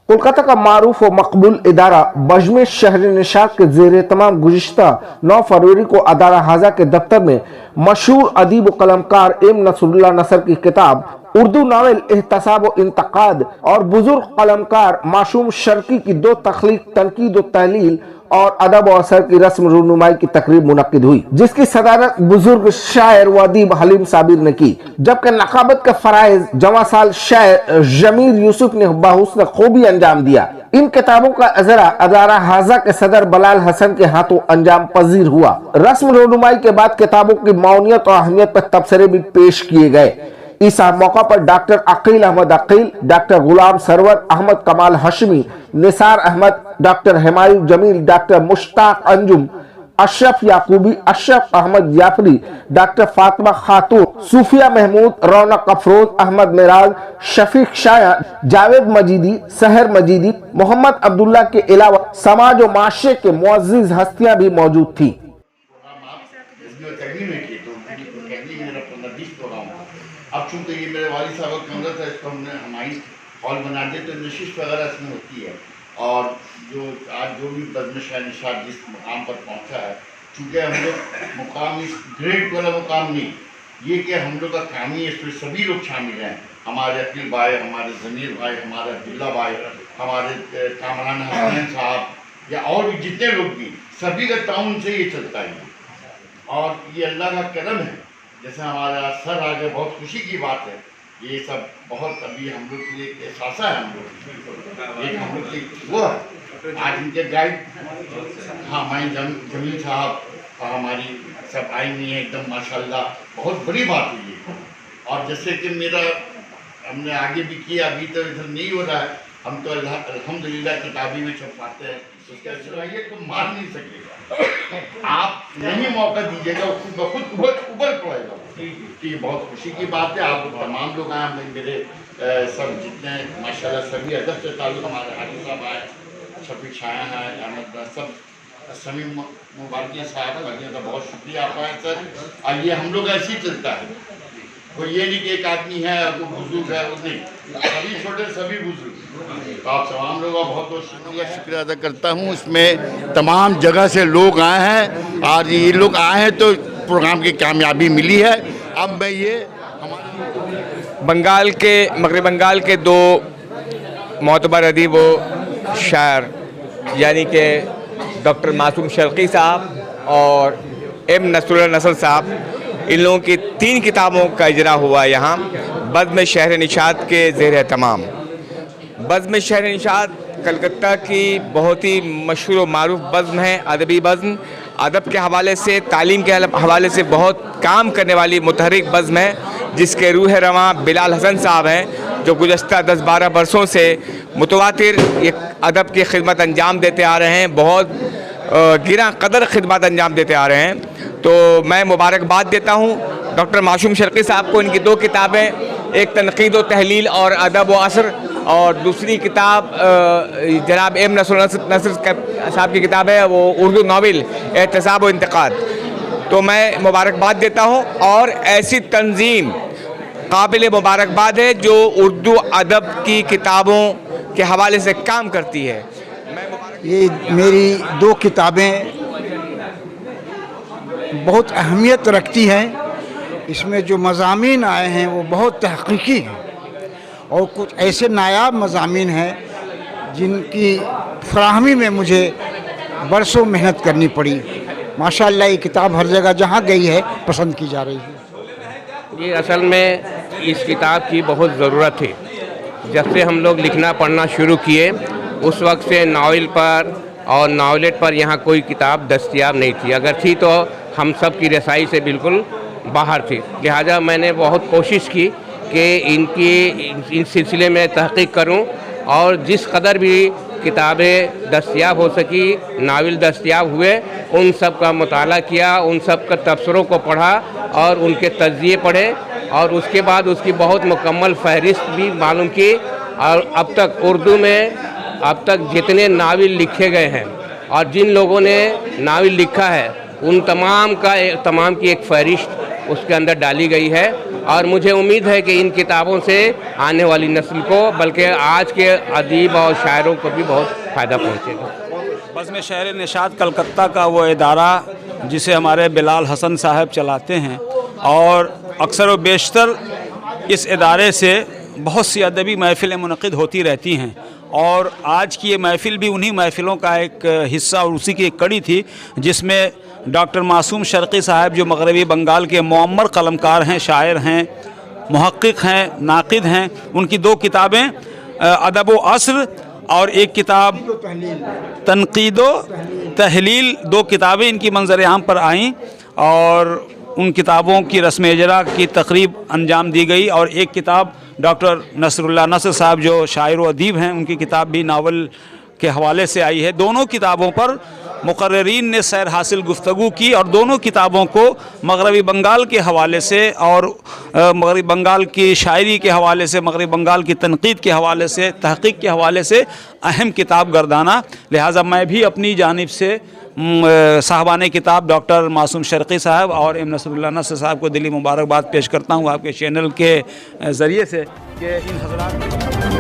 कोलकाता का मारूफ और मकबूल इदारा बज्म शहर निशात के ज़ेर तमाम गुज़िश्ता 9 फरवरी को अदारा हाजा के दफ्तर में मशहूर अदीब व कलमकार एम नसरुल्लाह नसर की किताब उर्दू नावल एहतसाब व इंतकाद और बुजुर्ग कलमकार मासूम शर्की की 2 तख्लीक तनकीद व तहलील और अदब और असर की रस्म रूनुमाई की तकरीब मुनक्किद हुई, जिसकी सदारत बुजुर्ग शायर व अदीब हलीम साबिर ने की, जबकि नकाबत का फराइज जवासाल शायर जमीर यूसुफ ने बाहुस्न खूबी अंजाम दिया। इन किताबों का अजरा अदारा हाजा के सदर बलाल हसन के हाथों अंजाम पजीर हुआ। रस्म रूनुमाई के बाद किताबों की मौनियत और अहमियत पर तबसरे भी पेश किए गए। इस मौका पर doctor Aqeel Ahmad Aqeel, doctor Ghulam Sarwar, Ahmad Kamal Hashmi, Nisar Ahmad, doctor Humayun Jameel, doctor Mushtaq Anjum, Ashraf Yaqubi, Ashraf Ahmad Jafri, doctor Fatima Khatoon, Sufia Mahmood, रौनक अफरोज, अहमद मिराज, शफीक शाया, जावेद मजीदी, सहर मजीदी, मोहम्मद अब्दुल्ला के अलावा समाज और माशरे के मुअज़्ज़िज़ हस्तियां भी मौजूद थी। अब चूंकि ये मेरे वालिद साहब का कमरा था, इसको हमने हमारी हॉल बना दिया, तो नशिश वगैरह इसमें होती है। और जो आज जो भी बज़्म शहर निशात जिस मुकाम पर पहुंचा है, चूँकि हम लोग मुकाम इस ग्रेड वाला मुकाम नहीं, ये कि हम लोग का काम ही इसमें सभी लोग शामिल हैं, हमारे अकील भाई, हमारे ज़मीर भाई, हमारे अब्दुल्ला भाई, हमारे कामरान हसन साहब या और भी जितने लोग भी, सभी का ताउन से ये चलता है। और ये अल्लाह का करम है, जैसे हमारा सर आ गया, बहुत खुशी की बात है। ये सब बहुत अभी हम लोग के लिए एहसास है, हम लोग की वो है। आज इनके गाइड हाँ हमारे जमील साहब और हमारी सब आई हुई हैं, एकदम माशाल्लाह बहुत बड़ी बात हुई है। और जैसे कि मेरा हमने आगे भी किया, अभी तो इधर नहीं हो रहा है, हम तो अल्हम्दुलिल्लाह किताबी में छपवाते हैं, उसका चलाइए तो मार नहीं सकेगा, आप नहीं मौका दीजिएगा, उसको खुद उबल पड़ेगा। तो ये बहुत खुशी की बात है। आप तमाम लोग आए, मेरे सब जितने माशाल्लाह सभी अदब से ताल्लुक़, हमारे हाजी साहब आए, शफीक शाया हैं, अहमद सब समी मुबारकिया साहब का बहुत शुक्रिया आपका है सर। और ये हम लोग ऐसे ही चलता है, कोई ये नहीं कि एक आदमी है वो बुजुर्ग है, वो नहीं, सभी छोटे सभी बुजुर्ग। तो आप तमाम लोगों का बहुत बहुत शुक्रिया अदा करता हूँ। इसमें तमाम जगह से लोग आए हैं और ये लोग आए हैं तो प्रोग्राम की कामयाबी मिली है। अब मैं ये मगरब बंगाल के 2 मोतबर अदीब व शायर यानी कि डॉक्टर मासूम शर्की साहब और एम नसरुल्लाह नसर साहब, इन लोगों की 3 किताबों का इजरा हुआ यहाँ बज़्म शहर निशात के ज़ेर तमाम। बज़्म शहर निशात कलकत्ता की बहुत ही मशहूर और मारूफ बज़्म है, अदबी बज़्म, अदब के हवाले से, तालीम के हवाले से बहुत काम करने वाली मुतहरिक बज़्म है, जिसके रूह रवां बिलाल हसन साहब हैं, जो गुज़श्ता 10-12 बरसों से मुतवातिर ये अदब की खिदमत अंजाम देते आ रहे हैं, बहुत गिरा कदर खिदमत अंजाम देते आ रहे हैं। तो मैं मुबारकबाद देता हूँ डॉक्टर मासूम शर्की साहब को। इनकी 2 किताबें, एक तनकीद व तहलील और अदब व असर, और दूसरी किताब जनाब एम नसरुल्लाह नसर साहब की किताब है, वो उर्दू नावल एहतसाब व इंतकाद। तो मैं मुबारकबाद देता हूँ, और ऐसी तंजीम काबिल मुबारकबाद है जो उर्दू अदब की किताबों के हवाले से काम करती है। ये मेरी 2 किताबें बहुत अहमियत रखती हैं। इसमें जो मज़ामीन आए हैं वो बहुत तहक़ीक़ी हैं, और कुछ ऐसे नायाब मज़ामीन हैं जिनकी फराहमी में मुझे बरसों मेहनत करनी पड़ी। माशाअल्लाह ये किताब हर जगह जहाँ गई है पसंद की जा रही है। ये असल में इस किताब की बहुत ज़रूरत थी। जब से हम लोग लिखना पढ़ना शुरू किए, उस वक्त से नावल पर और नावलेट पर यहाँ कोई किताब दस्तयाब नहीं थी, अगर थी तो हम सब की रसाई से बिल्कुल बाहर थी। लिहाजा मैंने बहुत कोशिश की कि इन सिलसिले में तहक़ीक़ करूं, और जिस कदर भी किताबें दस्तयाब हो सकी, नावल दस्तयाब हुए, उन सब का मुताला किया, उन सब का तबसरों को पढ़ा और उनके तज़किये पढ़े, और उसके बाद उसकी बहुत मुकम्मल फ़हरिस्त भी मालूम की। और अब तक उर्दू में अब तक जितने नावल लिखे गए हैं और जिन लोगों ने नावल लिखा है, उन तमाम की एक फ़हरिस्त उसके अंदर डाली गई है। اور مجھے امید ہے کہ ان کتابوں سے آنے والی نسل کو بلکہ آج کے ادیب اور شاعروں کو بھی بہت فائدہ پہنچے گا۔ بزم شہر نشاط کلکتہ کا وہ ادارہ جسے ہمارے بلال حسن صاحب چلاتے ہیں، اور اکثر و بیشتر اس ادارے سے بہت سی ادبی محفلیں منعقد ہوتی رہتی ہیں، اور آج کی یہ محفل بھی انہی محفلوں کا ایک حصہ اور اسی کی ایک کڑی تھی، جس میں ڈاکٹر معصوم شرقی صاحب جو مغربی بنگال کے معمر قلمکار ہیں، شاعر ہیں، محقق ہیں، ناقد ہیں، ان کی 2 کتابیں ادب و عصر اور ایک کتاب تنقید و تحلیل، 2 کتابیں ان کی منظر عام پر آئیں، اور ان کتابوں کی رسم اجرا کی تقریب انجام دی گئی، اور ایک کتاب ڈاکٹر نصر اللہ نصر صاحب جو شاعر و ادیب ہیں، ان کی کتاب بھی ناول کے حوالے سے آئی ہے۔ دونوں کتابوں پر مقررین نے سیر حاصل گفتگو کی، اور دونوں کتابوں کو مغربی بنگال کے حوالے سے اور مغربی بنگال کی شاعری کے حوالے سے، مغربی بنگال کی تنقید کے حوالے سے، تحقیق کے حوالے سے اہم کتاب گردانا۔ لہٰذا میں بھی اپنی جانب سے صاحبان کتاب ڈاکٹر معصوم شرقی صاحب اور ایم نصر اللہ نصر صاحب کو دلی مبارکباد پیش کرتا ہوں آپ کے چینل کے ذریعے سے کہ ان حضرات